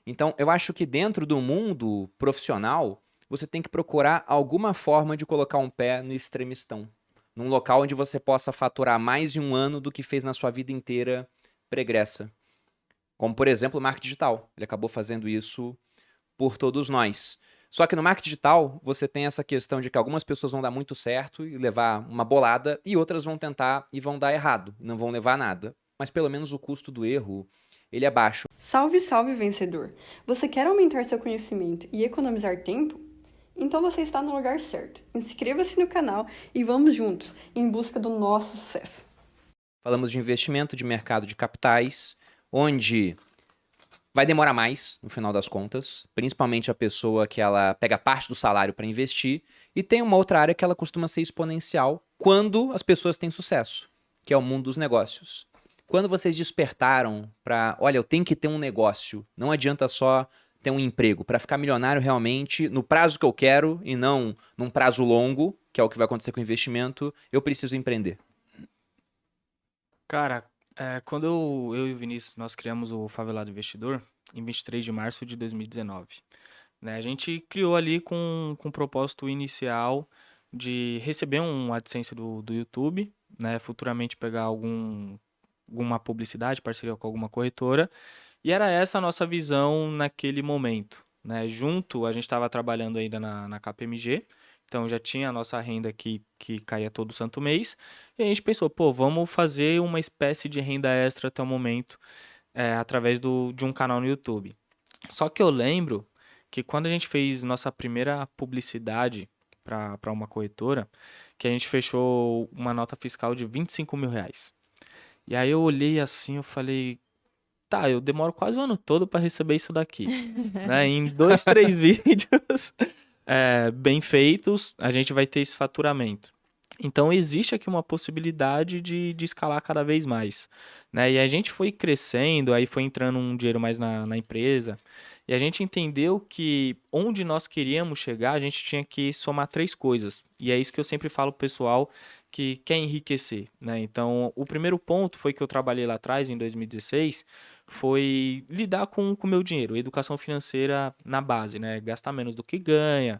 Então, eu acho que dentro do mundo profissional, você tem que procurar alguma forma de colocar um pé no extremistão, num local onde você possa faturar mais de um ano do que fez na sua vida inteira pregressa. Como, por exemplo, o marketing digital. Ele acabou fazendo isso por todos nós. Só que no marketing digital, você tem essa questão de que algumas pessoas vão dar muito certo e levar uma bolada, e outras vão tentar e vão dar errado, não vão levar nada. Mas pelo menos o custo do erro, ele é baixo. Salve, salve, vencedor! Você quer aumentar seu conhecimento e economizar tempo? Então você está no lugar certo. Inscreva-se no canal e vamos juntos em busca do nosso sucesso. Falamos de investimento de mercado de capitais, onde vai demorar mais, no final das contas, principalmente a pessoa que ela pega parte do salário para investir, e tem uma outra área que ela costuma ser exponencial quando as pessoas têm sucesso, que é o mundo dos negócios. Quando vocês despertaram para, olha, eu tenho que ter um negócio, não adianta só ter um emprego, para ficar milionário realmente no prazo que eu quero e não num prazo longo, que é o que vai acontecer com o investimento, eu preciso empreender. Cara, quando eu e o Vinícius, nós criamos o Favelado Investidor em 23 de março de 2019. Né? A gente criou ali com o propósito inicial de receber um AdSense do YouTube, né? Futuramente pegar alguma publicidade, parceria com alguma corretora. E era essa a nossa visão naquele momento. Né? Junto, a gente estava trabalhando ainda na KPMG, então já tinha a nossa renda que caía todo santo mês. E a gente pensou, pô, vamos fazer uma espécie de renda extra até o momento, através de um canal no YouTube. Só que eu lembro que quando a gente fez nossa primeira publicidade para uma corretora, que a gente fechou uma nota fiscal de R$ 25.000. E aí eu olhei assim, eu falei, tá, eu demoro quase o ano todo para receber isso daqui. Né? Em dois, três vídeos bem feitos, a gente vai ter esse faturamento. Então existe aqui uma possibilidade de escalar cada vez mais. Né? E a gente foi crescendo, aí foi entrando um dinheiro mais na empresa, e a gente entendeu que onde nós queríamos chegar, a gente tinha que somar três coisas. E é isso que eu sempre falo pro pessoal que quer enriquecer. Né? Então, o primeiro ponto foi que eu trabalhei lá atrás, em 2016, foi lidar com o meu dinheiro, educação financeira na base, né? Gastar menos do que ganha,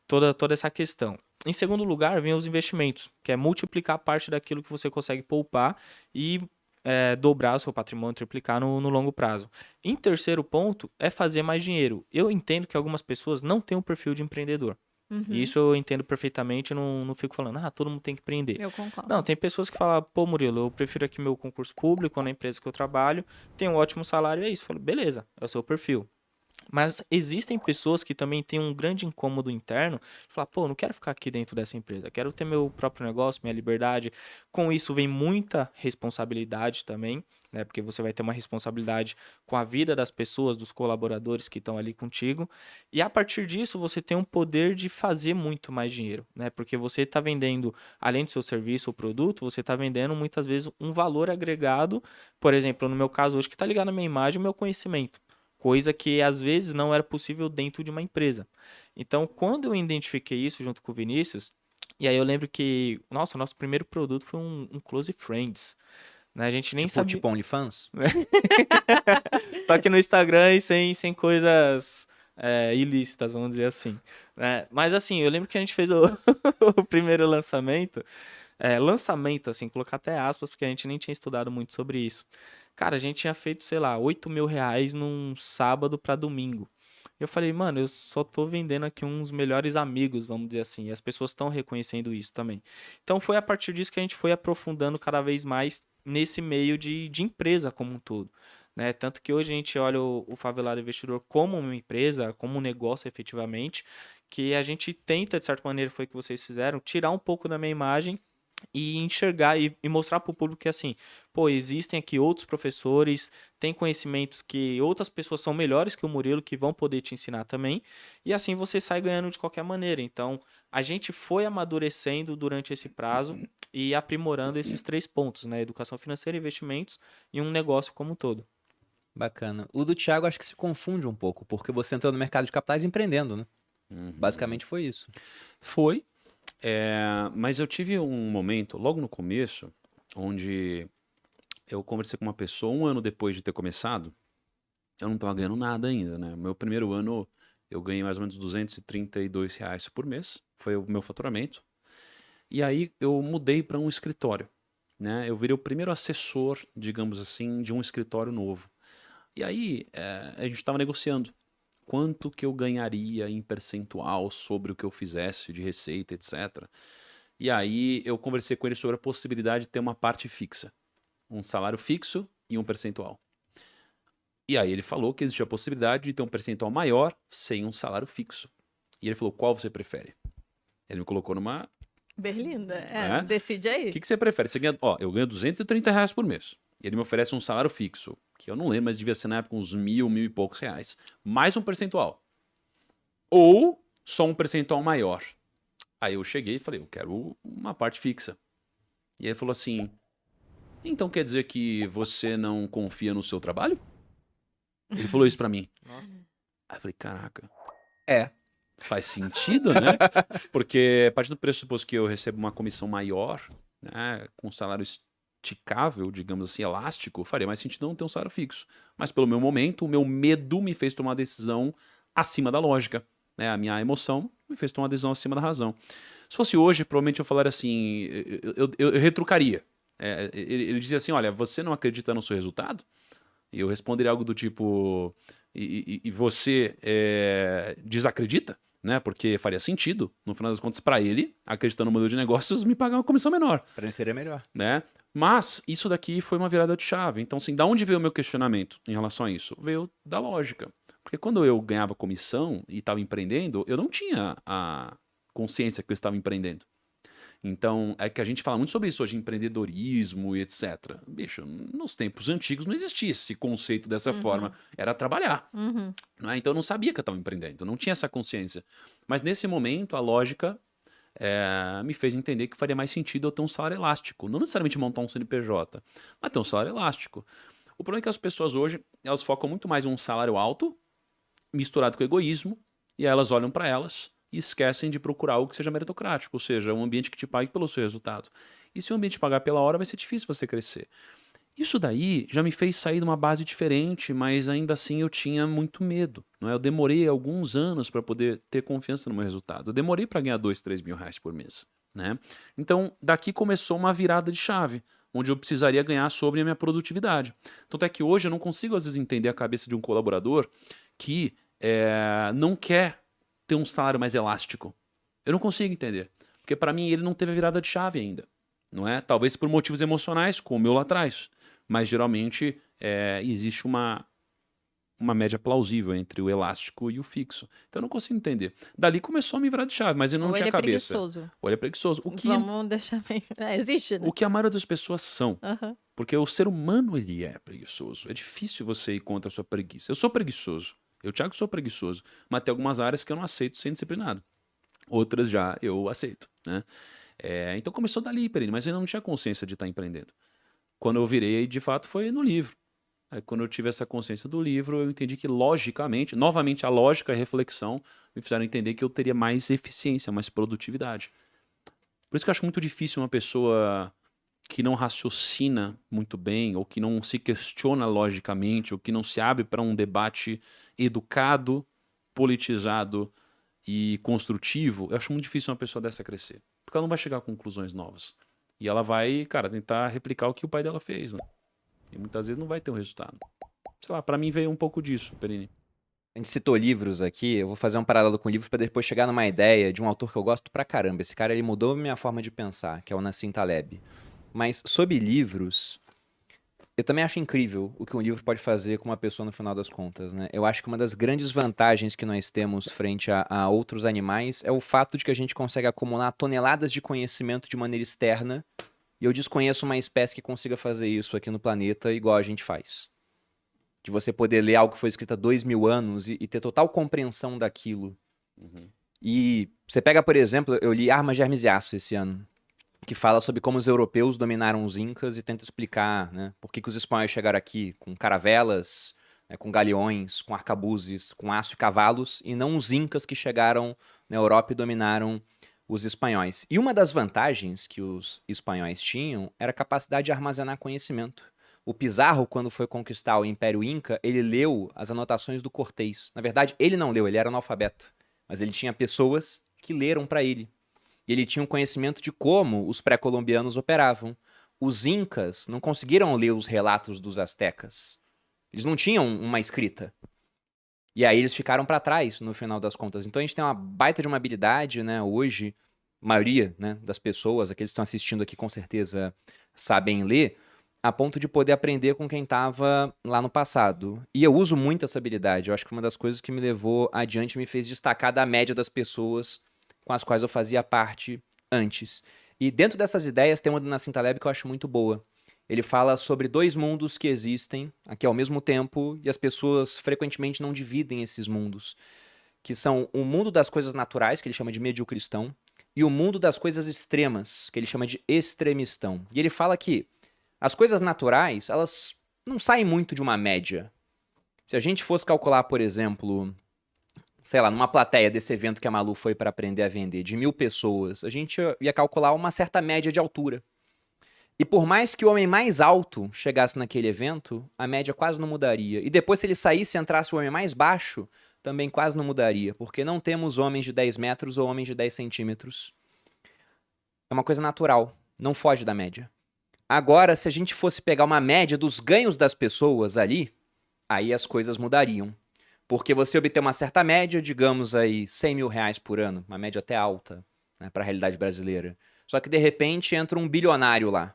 toda essa questão. Em segundo lugar, vem os investimentos, que é multiplicar parte daquilo que você consegue poupar e dobrar o seu patrimônio, triplicar no longo prazo. Em terceiro ponto, é fazer mais dinheiro. Eu entendo que algumas pessoas não têm um perfil de empreendedor. E Uhum, isso eu entendo perfeitamente, não fico falando, todo mundo tem que empreender. eu Não, concordo. tem pessoas que falam, pô, Murilo, eu prefiro aqui meu concurso público, na empresa que eu trabalho, tenho um ótimo salário, é isso. Eu falo, beleza, é o seu perfil. Mas existem pessoas que também têm um grande incômodo interno, de falar, pô, não quero ficar aqui dentro dessa empresa, quero ter meu próprio negócio, minha liberdade. Com isso vem muita responsabilidade também, né? Porque você vai ter uma responsabilidade com a vida das pessoas, dos colaboradores que estão ali contigo. E a partir disso, você tem um poder de fazer muito mais dinheiro, né? Porque você está vendendo, além do seu serviço ou produto, você está vendendo muitas vezes um valor agregado, por exemplo, no meu caso hoje, que está ligado à minha imagem, o meu conhecimento. Coisa que às vezes não era possível dentro de uma empresa. Então, quando eu identifiquei isso junto com o Vinícius, e aí eu lembro que, nossa, nosso primeiro produto foi um Close Friends. Né? A gente nem sabia. Tipo OnlyFans? Só que no Instagram e sem coisas ilícitas, vamos dizer assim. Né? Mas assim, eu lembro que a gente fez o primeiro lançamento. Lançamento, assim, colocar até aspas, porque a gente nem tinha estudado muito sobre isso. Cara, a gente tinha feito, sei lá, R$ 8.000 num sábado pra domingo. Eu falei, mano, eu só tô vendendo aqui uns melhores amigos, vamos dizer assim, e as pessoas estão reconhecendo isso também. Então foi a partir disso que a gente foi aprofundando cada vez mais nesse meio de empresa como um todo. Né? Tanto que hoje a gente olha o Favelado Investidor como uma empresa, como um negócio efetivamente, que a gente tenta, de certa maneira, foi o que vocês fizeram, tirar um pouco da minha imagem e enxergar e mostrar para o público que assim, pô, existem aqui outros professores, tem conhecimentos que outras pessoas são melhores que o Murilo que vão poder te ensinar também, e assim você sai ganhando de qualquer maneira. Então, a gente foi amadurecendo durante esse prazo e aprimorando esses três pontos, né? Educação financeira, investimentos e um negócio como um todo. Bacana. O do Thiago acho que se confunde um pouco, porque você entrou no mercado de capitais empreendendo, né? Uhum. Basicamente foi isso. Foi, mas eu tive um momento, logo no começo, onde eu conversei com uma pessoa um ano depois de ter começado, eu não estava ganhando nada ainda, né? Meu primeiro ano eu ganhei mais ou menos R$ 232 por mês, foi o meu faturamento. E aí eu mudei para um escritório, né? Eu virei o primeiro assessor, digamos assim, de um escritório novo. E aí a gente estava negociando quanto que eu ganharia em percentual sobre o que eu fizesse de receita, etc. E aí eu conversei com ele sobre a possibilidade de ter uma parte fixa, um salário fixo e um percentual. E aí ele falou que existia a possibilidade de ter um percentual maior sem um salário fixo. E ele falou, qual você prefere? Ele me colocou numa... Berlinda, É? decide O aí. que você prefere? Você ganha... Ó, eu ganho R$ 230 por mês. Ele me oferece um salário fixo, que eu não lembro, mas devia ser na época uns mil e poucos reais. Mais um percentual. Ou só um percentual maior. Aí eu cheguei e falei, eu quero uma parte fixa. E aí ele falou assim, então quer dizer que você não confia no seu trabalho? Ele falou isso pra mim. Nossa. Aí eu falei, caraca, É. faz sentido, né? Porque a partir do pressuposto que eu recebo uma comissão maior, né, com salário esticável, digamos assim, elástico, faria mais sentido não ter um salário fixo. Mas pelo meu momento, o meu medo me fez tomar uma decisão acima da lógica, né? A minha emoção me fez tomar uma decisão acima da razão. Se fosse hoje, provavelmente eu falaria assim, eu retrucaria. Ele dizia assim, olha, você não acredita no seu resultado? E eu responderia algo do tipo, e você desacredita? Né? Porque faria sentido, no final das contas, para ele, acreditando no modelo de negócios, me pagar uma comissão menor. Pra mim seria melhor. Né? Mas isso daqui foi uma virada de chave. Então, assim, da onde veio o meu questionamento em relação a isso? Veio da lógica. Porque quando eu ganhava comissão e estava empreendendo, eu não tinha a consciência que eu estava empreendendo. Então, é que a gente fala muito sobre isso hoje, empreendedorismo e etc. Bicho, nos tempos antigos não existia esse conceito dessa forma. Era trabalhar. Uhum. Não é? Então, eu não sabia que eu estava empreendendo, eu não tinha essa consciência. Mas nesse momento, a lógica me fez entender que faria mais sentido eu ter um salário elástico. Não necessariamente montar um CNPJ, mas ter um salário elástico. O problema é que as pessoas hoje, elas focam muito mais em um salário alto, misturado com egoísmo, e aí elas olham para elas e esquecem de procurar algo que seja meritocrático, ou seja, um ambiente que te pague pelo seu resultado. E se o ambiente te pagar pela hora, vai ser difícil você crescer. Isso daí já me fez sair de uma base diferente, mas ainda assim eu tinha muito medo. Não é? Eu demorei alguns anos para poder ter confiança no meu resultado. Eu demorei para ganhar 2, 3 mil reais por mês. Né? Então, daqui começou uma virada de chave, onde eu precisaria ganhar sobre a minha produtividade. Tanto é que hoje eu não consigo, às vezes, entender a cabeça de um colaborador que não quer ter um salário mais elástico. Eu não consigo entender. Porque para mim ele não teve a virada de chave ainda. Não é? Talvez por motivos emocionais, como o meu lá atrás. Mas geralmente existe uma média plausível entre o elástico e o fixo. Então eu não consigo entender. Dali começou a me virar de chave, mas eu não Ou tinha ele é cabeça. preguiçoso. Ou ele é preguiçoso. Vamos deixar bem... existe, né? O que a maioria das pessoas são. Aham. Porque o ser humano, ele é preguiçoso. É difícil você ir contra a sua preguiça. Eu sou preguiçoso. Eu, Thiago, sou preguiçoso. Mas tem algumas áreas que eu não aceito ser disciplinado. Outras já eu aceito, né? Então começou dali, Perini, mas eu não tinha consciência de estar empreendendo. Quando eu virei, de fato, foi no livro. Aí, quando eu tive essa consciência do livro, eu entendi que, logicamente, novamente a lógica e a reflexão me fizeram entender que eu teria mais eficiência, mais produtividade. Por isso que eu acho muito difícil uma pessoa que não raciocina muito bem, ou que não se questiona logicamente, ou que não se abre para um debate educado, politizado e construtivo, eu acho muito difícil uma pessoa dessa crescer. Porque ela não vai chegar a conclusões novas. E ela vai, cara, tentar replicar o que o pai dela fez, né? E muitas vezes não vai ter um resultado. Sei lá, pra mim veio um pouco disso, Perini. A gente citou livros aqui, eu vou fazer um paralelo com livros para depois chegar numa ideia de um autor que eu gosto pra caramba. Esse cara, ele mudou a minha forma de pensar, que é o Nassim Taleb. Mas sobre livros, eu também acho incrível o que um livro pode fazer com uma pessoa no final das contas, né? Eu acho que uma das grandes vantagens que nós temos frente a outros animais é o fato de que a gente consegue acumular toneladas de conhecimento de maneira externa, e eu desconheço uma espécie que consiga fazer isso aqui no planeta igual a gente faz. De você poder ler algo que foi escrito há 2000 anos e ter total compreensão daquilo. E você pega, por exemplo, eu li Armas de Hermes e Aço esse ano, que fala sobre como os europeus dominaram os incas e tenta explicar, né, por que os espanhóis chegaram aqui com caravelas, né, com galeões, com arcabuzes, com aço e cavalos, e não os incas que chegaram na Europa e dominaram os espanhóis. E uma das vantagens que os espanhóis tinham era a capacidade de armazenar conhecimento. O Pizarro, quando foi conquistar o Império Inca, ele leu as anotações do Cortés. Na verdade, ele não leu, ele era analfabeto. Mas ele tinha pessoas que leram para ele. E ele tinha um conhecimento de como os pré-colombianos operavam. Os incas não conseguiram ler os relatos dos astecas. Eles não tinham uma escrita. E aí eles ficaram para trás, no final das contas. Então a gente tem uma baita de uma habilidade, né, hoje, a maioria, né, das pessoas, aqueles que estão assistindo aqui com certeza sabem ler, a ponto de poder aprender com quem estava lá no passado. E eu uso muito essa habilidade. Eu acho que uma das coisas que me levou adiante, me fez destacar da média das pessoas com as quais eu fazia parte antes. E dentro dessas ideias tem uma do Nassim Taleb que eu acho muito boa. Ele fala sobre dois mundos que existem aqui ao mesmo tempo e as pessoas frequentemente não dividem esses mundos, que são o mundo das coisas naturais, que ele chama de mediocristão, e o mundo das coisas extremas, que ele chama de extremistão. E ele fala que as coisas naturais, elas não saem muito de uma média. Se a gente fosse calcular, por exemplo, sei lá, numa plateia desse evento que a Malu foi para aprender a vender, de 1.000 pessoas, a gente ia calcular uma certa média de altura. E por mais que o homem mais alto chegasse naquele evento, a média quase não mudaria. E depois, se ele saísse e entrasse o homem mais baixo, também quase não mudaria, porque não temos homens de 10 metros ou homens de 10 centímetros. É uma coisa natural, não foge da média. Agora, se a gente fosse pegar uma média dos ganhos das pessoas ali, aí as coisas mudariam. Porque você obter uma certa média, digamos aí 100 mil reais por ano, uma média até alta, né, para a realidade brasileira. Só que de repente entra um bilionário lá.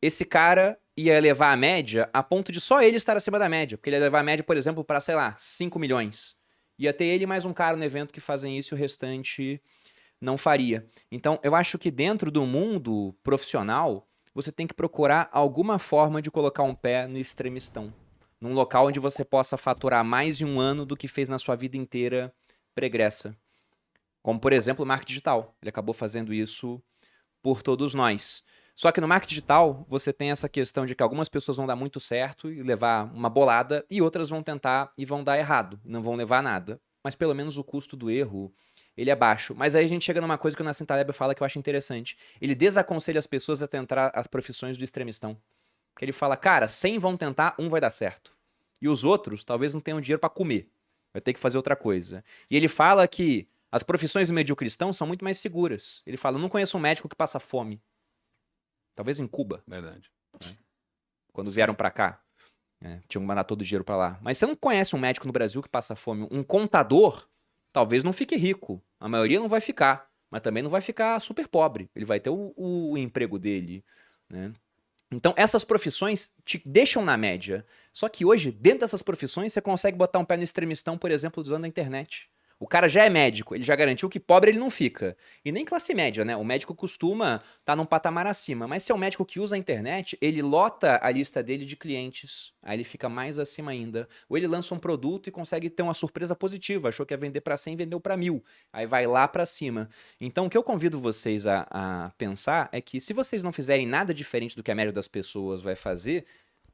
Esse cara ia elevar a média a ponto de só ele estar acima da média. Porque ele ia levar a média, por exemplo, para, sei lá, 5 milhões. Ia ter ele e mais um cara no evento que fazem isso e o restante não faria. Então, eu acho que dentro do mundo profissional, você tem que procurar alguma forma de colocar um pé no extremistão. Num local onde você possa faturar mais em um ano do que fez na sua vida inteira pregressa. Como, por exemplo, o marketing digital. Ele acabou fazendo isso por todos nós. Só que no marketing digital, você tem essa questão de que algumas pessoas vão dar muito certo e levar uma bolada, e outras vão tentar e vão dar errado, não vão levar nada. Mas pelo menos o custo do erro, ele é baixo. Mas aí a gente chega numa coisa que o Nassim Taleb fala que eu acho interessante. Ele desaconselha as pessoas a tentar as profissões do extremistão. Porque ele fala, cara, 100 vão tentar, um vai dar certo. E os outros talvez não tenham dinheiro para comer. Vai ter que fazer outra coisa. E ele fala que as profissões do mediocristão são muito mais seguras. Ele fala, eu não conheço um médico que passa fome. Talvez em Cuba. Verdade. Quando vieram pra cá. Tinham que mandar todo o dinheiro pra lá. Mas você não conhece um médico no Brasil que passa fome. Um contador, talvez não fique rico. A maioria não vai ficar. Mas também não vai ficar super pobre. Ele vai ter o emprego dele, né? Então, essas profissões te deixam na média. Só que hoje, dentro dessas profissões, você consegue botar um pé no extremistão, por exemplo, usando a internet. O cara já é médico, ele já garantiu que pobre ele não fica. E nem classe média, né? O médico costuma estar num patamar acima. Mas se é um médico que usa a internet, ele lota a lista dele de clientes. Aí ele fica mais acima ainda. Ou ele lança um produto e consegue ter uma surpresa positiva. Achou que ia vender para 100, vendeu para 1.000. Aí vai lá para cima. Então o que eu convido vocês a pensar é que se vocês não fizerem nada diferente do que a média das pessoas vai fazer,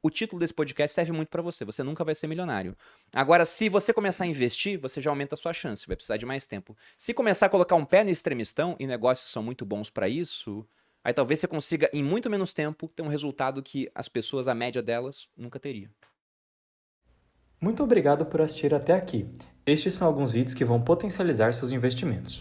o título desse podcast serve muito para você. Você nunca vai ser milionário. Agora, se você começar a investir, você já aumenta a sua chance. Vai precisar de mais tempo. Se começar a colocar um pé no extremistão, e negócios são muito bons para isso, aí talvez você consiga, em muito menos tempo, ter um resultado que as pessoas, a média delas, nunca teria. Muito obrigado por assistir até aqui. Estes são alguns vídeos que vão potencializar seus investimentos.